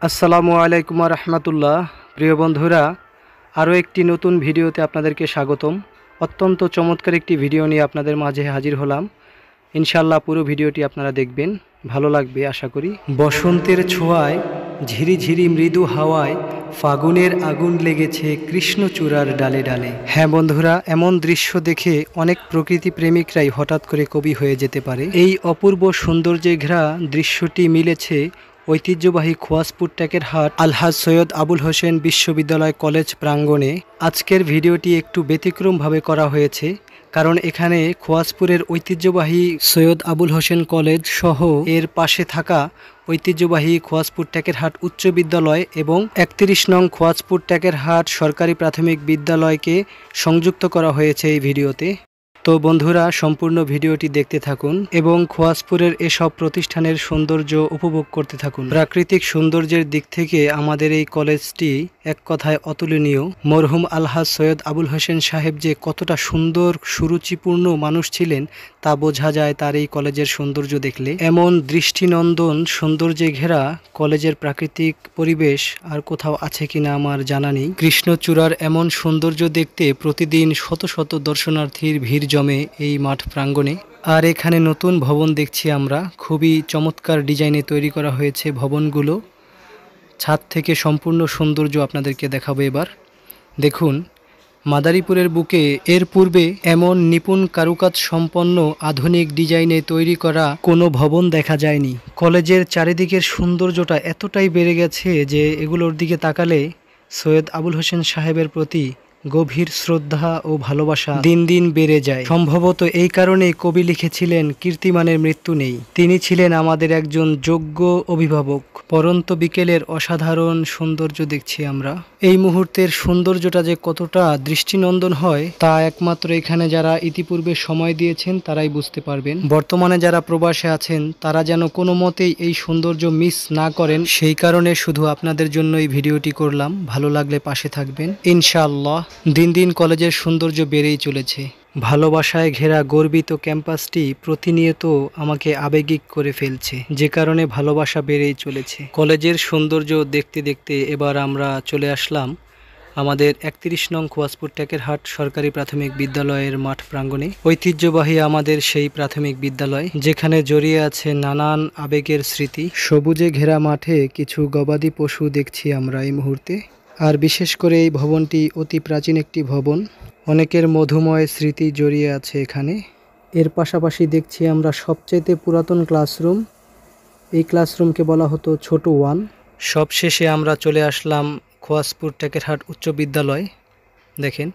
আসসালামু আলাইকুম রহমতুল্লাহ। প্রিয় বন্ধুরা, আরও একটি নতুন ভিডিওতে আপনাদেরকে স্বাগতম। অত্যন্ত চমৎকার একটি ভিডিও নিয়ে আপনাদের মাঝে হাজির হলাম। ইনশাল্লাহ পুরো ভিডিওটি আপনারা দেখবেন, ভালো লাগবে আশা করি। বসন্তের ছোঁয়ায়, ঝিরিঝিরি মৃদু হাওয়ায় ফাগুনের আগুন লেগেছে কৃষ্ণচূড়ার ডালে ডালে। হ্যাঁ বন্ধুরা, এমন দৃশ্য দেখে অনেক প্রকৃতি প্রেমিকরাই হঠাৎ করে কবি হয়ে যেতে পারে। এই অপূর্ব সৌন্দর্যে ঘেরা দৃশ্যটি মিলেছে ঐতিহ্যবাহী খোয়াজপুর টেকেরহাট আলহাজ সৈয়দ আবুল হোসেন বিশ্ববিদ্যালয় কলেজ প্রাঙ্গণে। আজকের ভিডিওটি একটু ব্যতিক্রমভাবে করা হয়েছে, কারণ এখানে খোয়াজপুরের ঐতিহ্যবাহী সৈয়দ আবুল হোসেন কলেজ সহ এর পাশে থাকা ঐতিহ্যবাহী খোয়াজপুর টেকেরহাট উচ্চ বিদ্যালয় এবং ৩১ নং খোয়াজপুর টেকেরহাট সরকারি প্রাথমিক বিদ্যালয়কে সংযুক্ত করা হয়েছে এই ভিডিওতে। তো বন্ধুরা, সম্পূর্ণ ভিডিওটি দেখতে থাকুন এবং খোয়াজপুরের এসব প্রতিষ্ঠানের সৌন্দর্য উপভোগ করতে থাকুন। প্রাকৃতিক সৌন্দর্যের দিক থেকে আমাদের এই কলেজটি এক কথায় অতুলনীয়। মরহুম আলহাজ সৈয়দ আবুল হোসেন সাহেব যে কতটা সুন্দর সুরুচিপূর্ণ মানুষ ছিলেন তা বোঝা যায় তার এই কলেজের সৌন্দর্য দেখলে। এমন দৃষ্টিনন্দন সৌন্দর্যে ঘেরা কলেজের প্রাকৃতিক পরিবেশ আর কোথাও আছে কিনা আমার জানা নেই। কৃষ্ণচূড়ার এমন সৌন্দর্য দেখতে প্রতিদিন শত শত দর্শনার্থীর ভিড় জমে এই মাঠ প্রাঙ্গণে। আর এখানে নতুন ভবন দেখছি আমরা, খুবই চমৎকার ডিজাইনে তৈরি করা হয়েছে ভবনগুলো। ছাদ থেকে সম্পূর্ণ সৌন্দর্য আপনাদেরকে দেখাবো এবার। দেখুন, মাদারীপুরের বুকে এর পূর্বে এমন নিপুণ কারুকাজ সম্পন্ন আধুনিক ডিজাইনে তৈরি করা কোনো ভবন দেখা যায়নি। কলেজের চারিদিকের সৌন্দর্যটা এতটাই বেড়ে গেছে যে এগুলোর দিকে তাকালে সৈয়দ আবুল হোসেন সাহেবের প্রতি গভীর শ্রদ্ধা ও ভালোবাসা দিন দিন বেড়ে যায়। সম্ভবত এই কারণেই কবি লিখেছিলেন, কীর্তিমানের মৃত্যু নেই। তিনি ছিলেন আমাদের একজন যোগ্য অভিভাবক। পরন্ত বিকেলের অসাধারণ সৌন্দর্য দেখছি আমরা। এই মুহূর্তের সৌন্দর্যটা যে কতটা দৃষ্টিনন্দন হয় তা একমাত্র এখানে যারা ইতিপূর্বে সময় দিয়েছেন তারাই বুঝতে পারবেন। বর্তমানে যারা প্রবাসে আছেন তারা যেন কোনো মতেই এই সৌন্দর্য মিস না করেন, সেই কারণে শুধু আপনাদের জন্য এই ভিডিওটি করলাম। ভালো লাগলে পাশে থাকবেন ইনশাআল্লাহ। দিন দিন কলেজের সৌন্দর্য বেড়েই চলেছে। ভালোবাসায় ঘেরা গর্বিত ক্যাম্পাসটি প্রতিনিয়ত আমাকে আবেগিক করে ফেলছে, যে কারণে ভালোবাসা বেড়েই চলেছে। কলেজের সৌন্দর্য দেখতে দেখতে এবার আমরা চলে আসলাম আমাদের ৩১ নং খোয়াজপুর টেকেরহাট সরকারি প্রাথমিক বিদ্যালয়ের মাঠ প্রাঙ্গণে। ঐতিহ্যবাহী আমাদের সেই প্রাথমিক বিদ্যালয়, যেখানে জড়িয়ে আছে নানান আবেগের স্মৃতি। সবুজে ঘেরা মাঠে কিছু গবাদি পশু দেখছি আমরা এই মুহূর্তে। আর বিশেষ করে এই ভবনটি অতি প্রাচীন একটি ভবন, অনেকের মধুময় স্মৃতি জড়িয়ে আছে এখানে। এর পাশাপাশি দেখছি আমরা সবচেয়ে পুরাতন ক্লাসরুম। এই ক্লাসরুমকে বলা হতো ছোট ওয়ান। সবশেষে আমরা চলে আসলাম খোয়াজপুর টেকেরহাট উচ্চ বিদ্যালয়। দেখেন,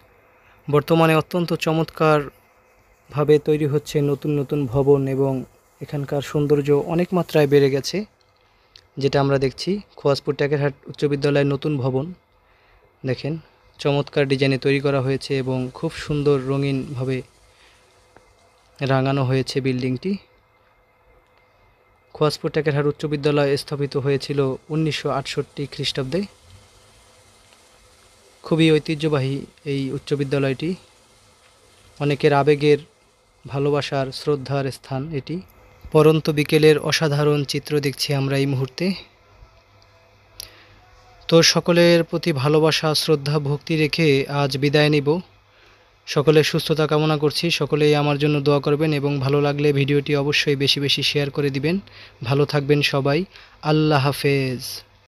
বর্তমানে অত্যন্ত চমৎকারভাবে তৈরি হচ্ছে নতুন নতুন ভবন এবং এখানকার সৌন্দর্য অনেক মাত্রায় বেড়ে গেছে। যেটা আমরা দেখছি খোয়াজপুর টেকেরহাট উচ্চ বিদ্যালয়ের নতুন ভবন। দেখেন, চমৎকার ডিজাইনে তৈরি করা হয়েছে এবং খুব সুন্দর রঙিনভাবে রাঙানো হয়েছে বিল্ডিংটি। খোয়াজপুর টেকেরহাট উচ্চ বিদ্যালয় স্থাপিত হয়েছিল 1968 খ্রিস্টাব্দে। খুবই ঐতিহ্যবাহী এই উচ্চ বিদ্যালয়টি, অনেকের আবেগের, ভালোবাসার, শ্রদ্ধার স্থান এটি। পরন্ত বিকেলের অসাধারণ চিত্র দেখছি আমরা এই মুহূর্তে। তো সকলের প্রতি ভালোবাসা, শ্রদ্ধা, ভক্তি রেখে আজ বিদায় নিব। সকলের সুস্থতা কামনা করছি। সকলেই আমার জন্য দোয়া করবেন এবং ভালো লাগলে ভিডিওটি অবশ্যই বেশি বেশি শেয়ার করে দিবেন। ভালো থাকবেন সবাই। আল্লাহ হাফেজ।